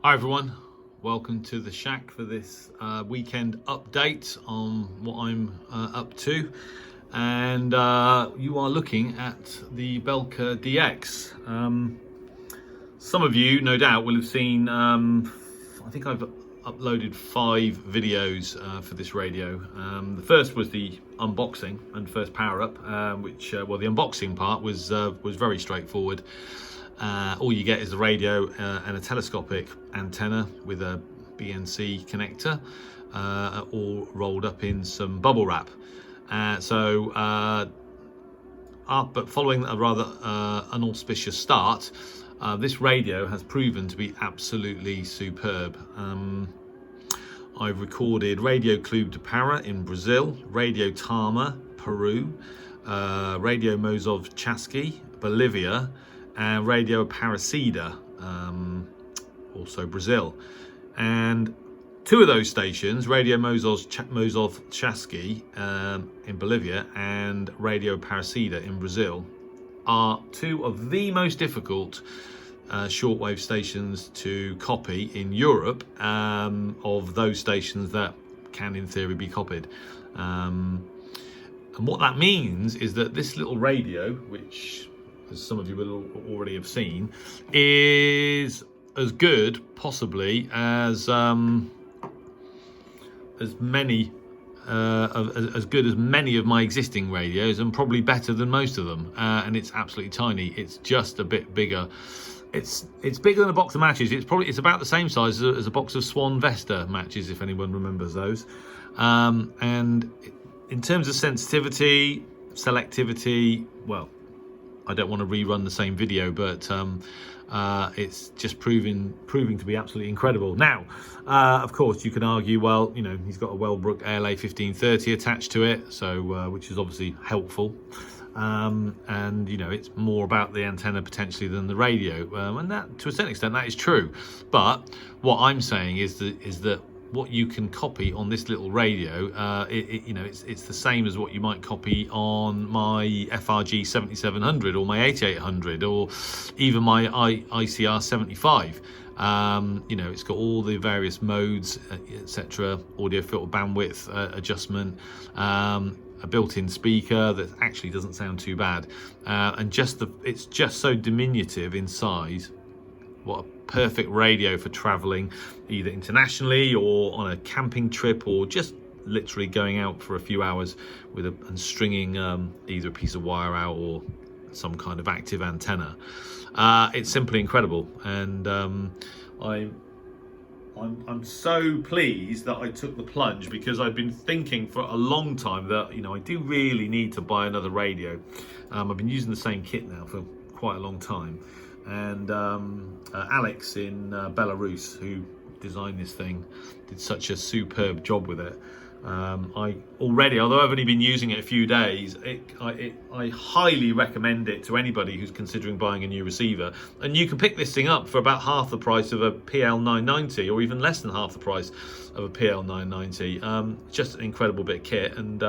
Hi everyone, welcome to the shack for this weekend update on what I'm up to, and you are looking at the Belka DX. Some of you no doubt will have seen, I think I've uploaded 5 videos for this radio. The first was the unboxing and first power up, which the unboxing part was very straightforward. All you get is the radio and a telescopic antenna with a BNC connector, all rolled up in some bubble wrap. But following a rather unauspicious start, this radio has proven to be absolutely superb. I've recorded Radio Clube de Para in Brazil, Radio Tama, Peru, Radio Mozov Chasqui, Bolivia, and Radio Aparecida, also Brazil. And 2 of those stations, Radio Mozov Chasqui in Bolivia and Radio Aparecida in Brazil, are 2 of the most difficult shortwave stations to copy in Europe, of those stations that can in theory be copied. And what that means is that this little radio, which as some of you will already have seen, is as good possibly as many of my existing radios, and probably better than most of them. And it's absolutely tiny. It's just a bit bigger. It's bigger than a box of matches. It's about the same size as a box of Swan Vesta matches, if anyone remembers those. And in terms of sensitivity, selectivity, well, I don't want to rerun the same video, but it's just proving to be absolutely incredible. Now, of course, you can argue, well, you know, he's got a Wellbrook ALA 1530 attached to it, so which is obviously helpful. And you know, it's more about the antenna potentially than the radio, and that, to a certain extent, that is true. But what I'm saying is that what you can copy on this little radio, you know, it's the same as what you might copy on my FRG 7700 or my 8800 or even my ICR 75. You know, it's got all the various modes, etc., audio filter bandwidth adjustment, a built-in speaker that actually doesn't sound too bad, and it's just so diminutive in size. What a perfect radio for traveling either internationally or on a camping trip, or just literally going out for a few hours and stringing either a piece of wire out or some kind of active antenna. It's simply incredible, and I'm so pleased that I took the plunge, because I've been thinking for a long time that, you know, I do really need to buy another radio. I've been using the same kit now for quite a long time. And Alex in Belarus, who designed this thing, did such a superb job with it. Although I've only been using it a few days, I highly recommend it to anybody who's considering buying a new receiver. And you can pick this thing up for about half the price of a PL990, or even less than half the price of a PL990. Just an incredible bit of kit. And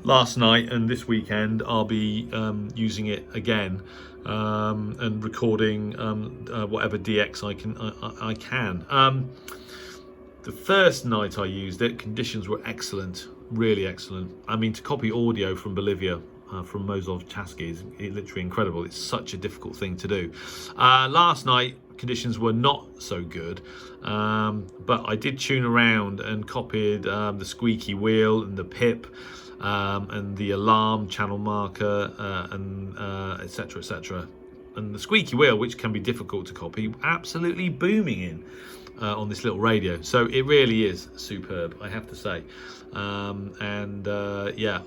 last night and this weekend, I'll be using it again. And recording whatever DX I can. The first night I used it, conditions were excellent, really excellent. I mean, to copy audio from Bolivia, from Mozov Chasqui, is literally incredible. It's such a difficult thing to do. Last night, conditions were not so good, but I did tune around and copied the squeaky wheel and the pip, and the alarm channel marker, and etc, etc. And the squeaky wheel, which can be difficult to copy, absolutely booming in on this little radio. So it really is superb, I have to say. Yeah,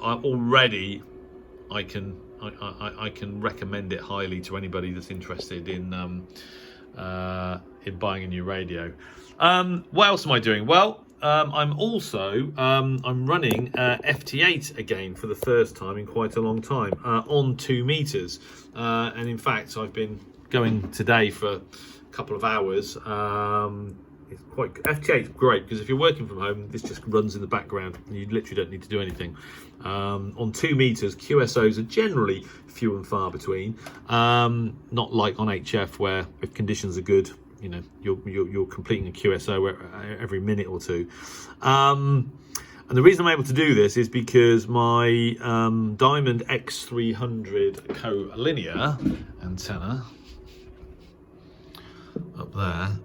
I can recommend it highly to anybody that's interested in buying a new radio. What else am I doing? Well, I'm also I'm running FT8 again for the first time in quite a long time, on 2 meters, and in fact I've been going today for a couple of hours. It's quite FT8 is great, because if you're working from home, this just runs in the background and you literally don't need to do anything. On 2 meters, QSOs are generally few and far between, not like on HF, where if conditions are good, you know, you're completing a QSO every minute or two. And the reason I'm able to do this is because my Diamond X300 Collinear antenna up there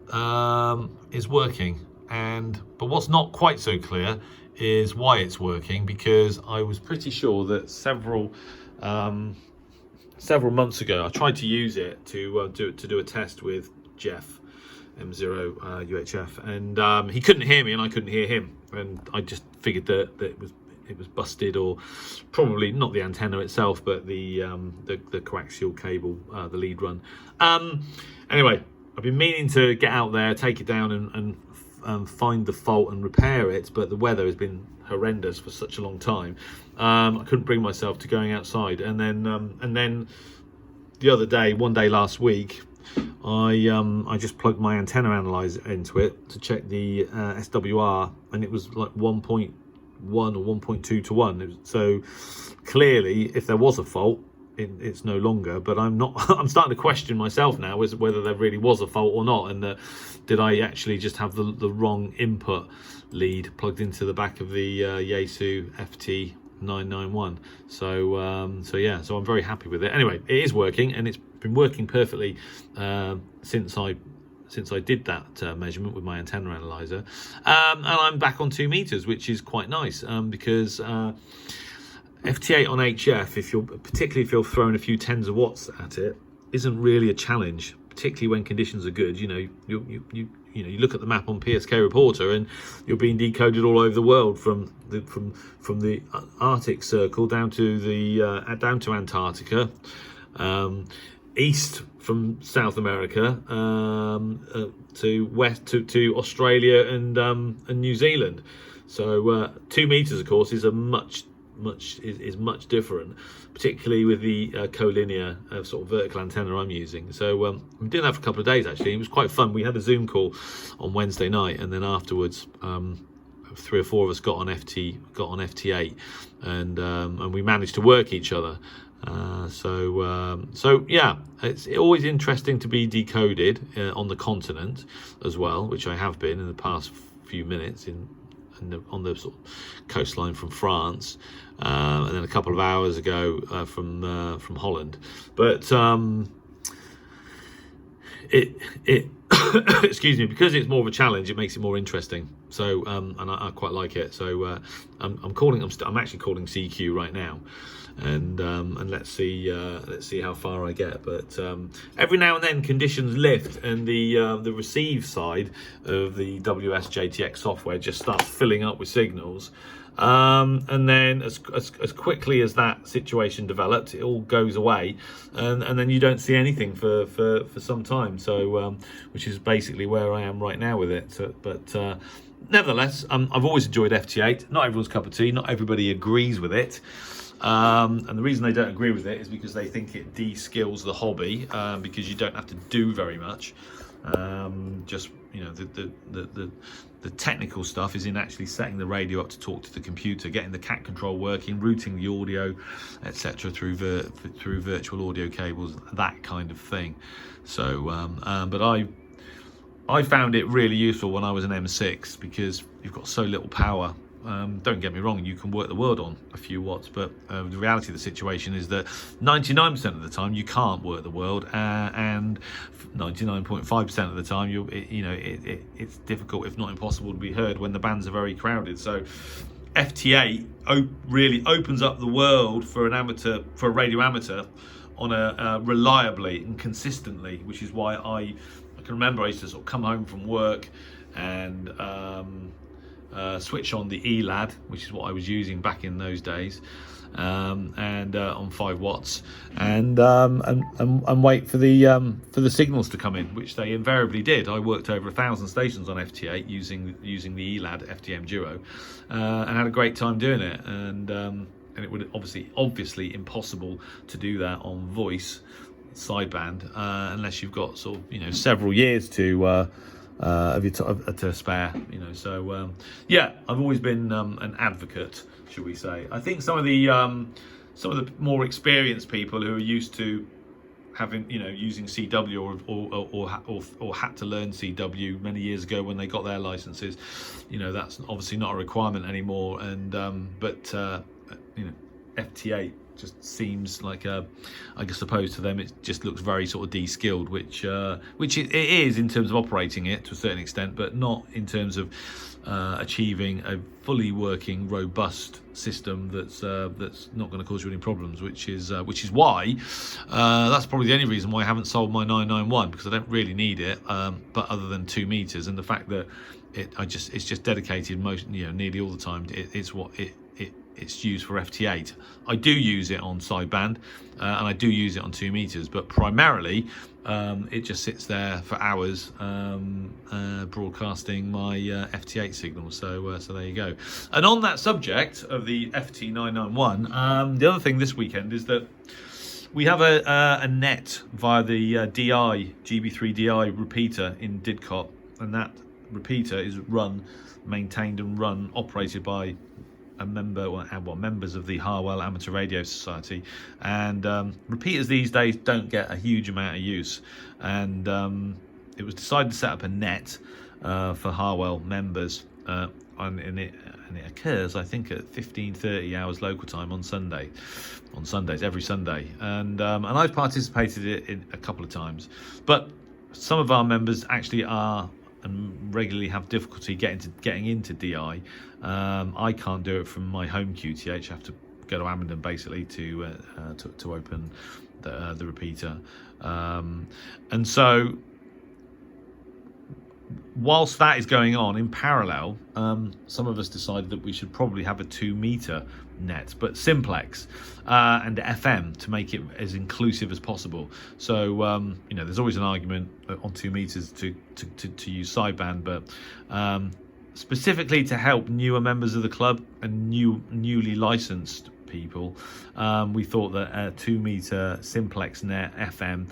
is working. But what's not quite so clear is why it's working, because I was pretty sure that several months ago I tried to use it to do a test with Jeff M0 UHF, and he couldn't hear me and I couldn't hear him, and I just figured that it was busted, or probably not the antenna itself, but the coaxial cable, the lead run. Anyway, I've been meaning to get out there, take it down, and find the fault and repair it, but the weather has been horrendous for such a long time. I couldn't bring myself to going outside, and then the other day, one day last week, I just plugged my antenna analyzer into it to check the SWR, and it was like 1.1 or 1.2 to 1. So clearly, if there was a fault, it's no longer. But I'm starting to question myself now as whether there really was a fault or not, and did I actually just have the wrong input lead plugged into the back of the Yaesu FT991. So yeah, so I'm very happy with it. Anyway, it is working, and it's been working perfectly since I did that measurement with my antenna analyzer, and I'm back on 2 meters, which is quite nice, because FT8 on HF, particularly if you're throwing a few tens of watts at it, isn't really a challenge, particularly when conditions are good. You know, you look at the map on PSK Reporter, and you're being decoded all over the world, from the Arctic Circle down to Antarctica, east from South America, to west to Australia and New Zealand. So 2 meters, of course, is much different, particularly with the Collinear sort of vertical antenna I'm using. So I'm doing that for a couple of days actually. It was quite fun. We had a Zoom call on Wednesday night, and then afterwards 3 or 4 of us got on FT8, and we managed to work each other. So yeah, it's always interesting to be decoded on the continent as well, which I have been in the past few minutes on the sort of coastline from France, and then a couple of hours ago from Holland. But it excuse me, because it's more of a challenge, it makes it more interesting. So and I quite like it. So I'm actually calling CQ right now, and let's see how far I get. But every now and then conditions lift, and the receive side of the WS-JTX software just starts filling up with signals, and then as quickly as that situation develops, it all goes away, and then you don't see anything for some time. So which is basically where I am right now with it. So, but nevertheless, I've always enjoyed FT8. Not everyone's cup of tea. Not everybody agrees with it. And the reason they don't agree with it is because they think it de-skills the hobby, because you don't have to do very much. Just, you know, the technical stuff is in actually setting the radio up to talk to the computer, getting the cat control working, routing the audio, etc. through virtual audio cables, that kind of thing. So but I found it really useful when I was an M6, because you've got so little power. Don't get me wrong, you can work the world on a few watts, but the reality of the situation is that 99% of the time you can't work the world, and 99.5% of the time it's difficult, if not impossible, to be heard when the bands are very crowded. So FT8 really opens up the world for a radio amateur on a reliably and consistently, which is why I can remember I used to sort of come home from work and switch on the ELAD, which is what I was using back in those days, and on 5 watts, and wait for the signals to come in, which they invariably did. I worked over 1,000 stations on FT8 using the ELAD FTM Duo, and had a great time doing it. And it would obviously impossible to do that on voice sideband unless you've got sort of several years to spare, So yeah, I've always been an advocate, should we say. I think some of the more experienced people who are used to having, using CW or had to learn CW many years ago when they got their licenses. That's obviously not a requirement anymore. And but FT8 just seems like I suppose to them it just looks very sort of de-skilled, which it is in terms of operating it to a certain extent, but not in terms of achieving a fully working, robust system that's not going to cause you any problems. Which is why that's probably the only reason why I haven't sold my 991, because I don't really need it. But other than 2 meters and the fact that it's just dedicated nearly all the time. It's used for FT8. I do use it on sideband and I do use it on 2 meters, but primarily it just sits there for hours broadcasting my FT8 signal. So there you go. And on that subject of the FT991, the other thing this weekend is that we have a net via the GB3DI repeater in Didcot, and that repeater is maintained and operated by a member, members of the Harwell Amateur Radio Society, and repeaters these days don't get a huge amount of use, and it was decided to set up a net for Harwell members, and it occurs, I think, at 15:30 hours local time on Sundays, every Sunday, and I've participated in a couple of times, but some of our members actually are and regularly have difficulty getting into DI. I can't do it from my home QTH. I have to go to Amendon basically to open the repeater, and so whilst that is going on in parallel, some of us decided that we should probably have a 2 meter net, but simplex and FM to make it as inclusive as possible. So there's always an argument on 2 meters to use sideband, but specifically to help newer members of the club and newly licensed people, we thought that a 2 meter simplex net FM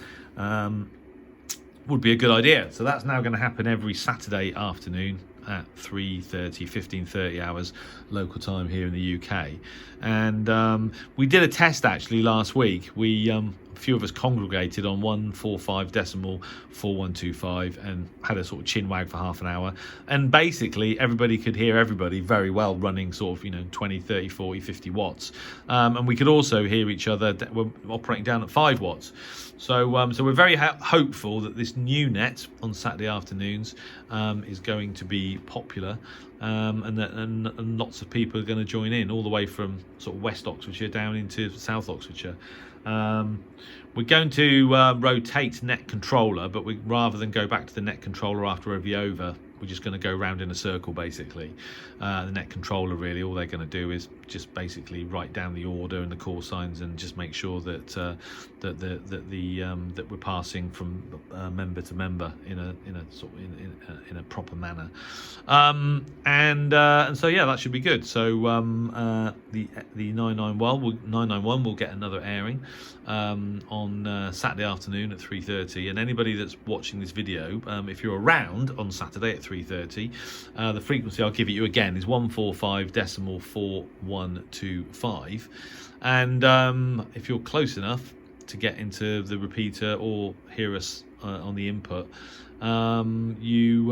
would be a good idea. So that's now going to happen every Saturday afternoon at 15:30 hours local time here in the UK. And we did a test actually last week. A few of us congregated on 145.4125 and had a sort of chin wag for half an hour, and basically everybody could hear everybody very well running sort of 20, 30, 40, 50 watts, and we could also hear each other. We're operating down at 5 watts. So we're very hopeful that this new net on Saturday afternoons is going to be popular, and lots of people are going to join in all the way from sort of West Oxfordshire down into South Oxfordshire. We're going to rotate net controller, but rather than go back to the net controller after every over, we're just going to go round in a circle basically. The net controller, really all they're going to do is just basically write down the order and the call signs and just make sure that that we're passing from member to member in a proper manner, and so yeah, that should be good. So the 991 will get another airing on Saturday afternoon at 3:30, and anybody that's watching this video, if you're around on Saturday at 3:30, the frequency I'll give you again is 145.4125, and if you're close enough to get into the repeater or hear us on the input, you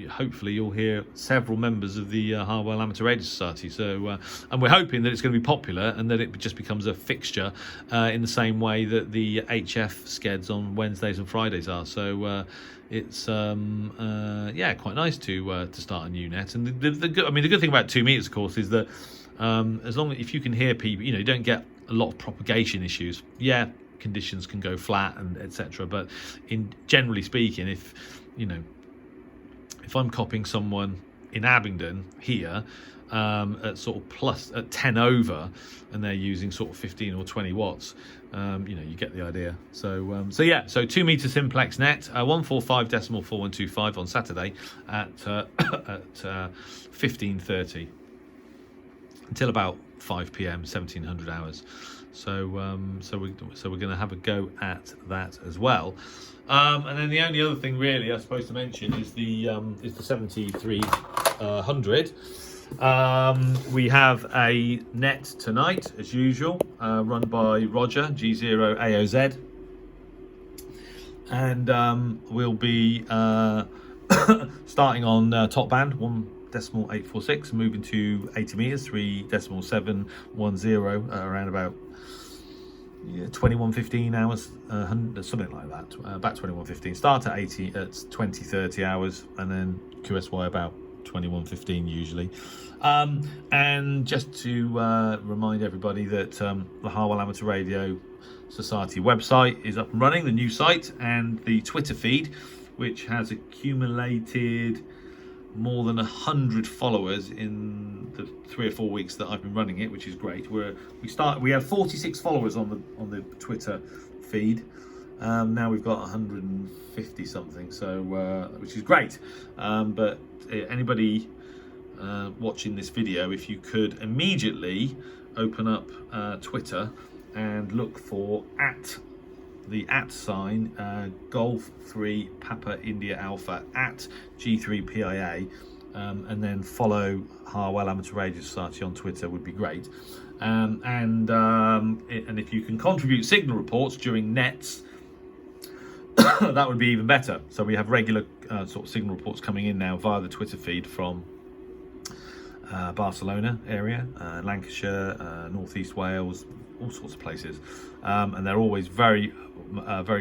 hopefully you'll hear several members of the Harwell Amateur Radio Society. So and we're hoping that it's going to be popular and that it just becomes a fixture in the same way that the HF skeds on Wednesdays and Fridays are. So it's quite nice to start a new net. And the good thing about 2 meters, of course, is that as long as if you can hear people, you don't get a lot of propagation issues. Yeah, conditions can go flat and etc. But generally speaking, if I'm copying someone in Abingdon here at sort of plus at 10 over, and they're using sort of 15 or 20 watts, you get the idea. So 2 meter simplex net, 145.4125 on Saturday at 15:30 until about 5 p.m. 1700 hours. So we're going to have a go at that as well. And then the only other thing really I suppose to mention is the 7300. We have a net tonight as usual, run by Roger G0AOZ. and we'll be starting on top band 1.846, moving to 80 meters 3.710 around about 21:15 hours, something like that, about 21:15. Start at 80 at 20:30 hours, and then QSY about 21:15 usually. And just to remind everybody that the Harwell Amateur Radio Society website is up and running, the new site, and the Twitter feed, which has accumulated more than 100 followers in the 3 or 4 weeks that I've been running it, which is great. We have 46 followers on the Twitter feed. Now we've got 150 something, so which is great. But anybody watching this video, if you could immediately open up Twitter and look for the @ Golf 3 Papa India Alpha @G3PIA, and then follow Harwell Amateur Radio Society on Twitter would be great. And if you can contribute signal reports during nets, that would be even better. So we have regular sort of signal reports coming in now via the Twitter feed from Barcelona area, Lancashire, Northeast Wales, all sorts of places, and they're always very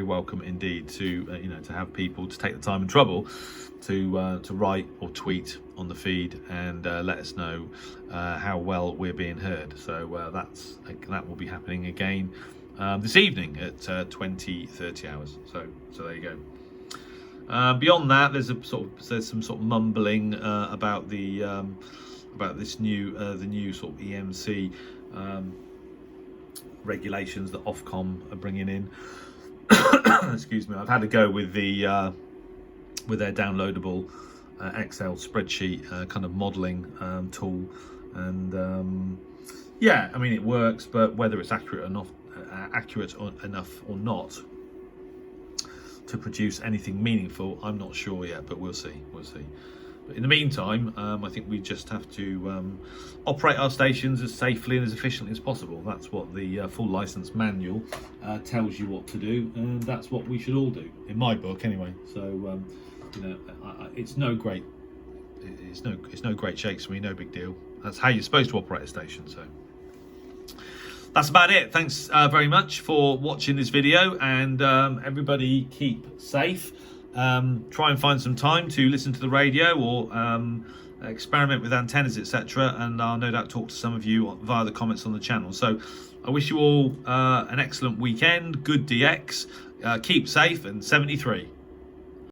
welcome indeed to to have people to take the time and trouble to write or tweet on the feed and let us know how well we're being heard. So that will be happening again this evening at 20:30 hours. So there you go. Beyond that, there's some sort of mumbling about this new sort of EMC regulations that Ofcom are bringing in. Excuse me. I've had to go with their downloadable Excel spreadsheet kind of modelling tool, and yeah, I mean it works, but whether it's accurate enough or not to produce anything meaningful, I'm not sure yet, but we'll see. But in the meantime, I think we just have to operate our stations as safely and as efficiently as possible. That's what the full license manual tells you what to do, and that's what we should all do, in my book anyway. So it's no great shakes me, no big deal. That's how you're supposed to operate a station. So that's about it. Thanks very much for watching this video, and everybody keep safe. Try and find some time to listen to the radio or experiment with antennas, etc. And I'll no doubt talk to some of you via the comments on the channel. So I wish you all an excellent weekend, good DX, keep safe, and 73.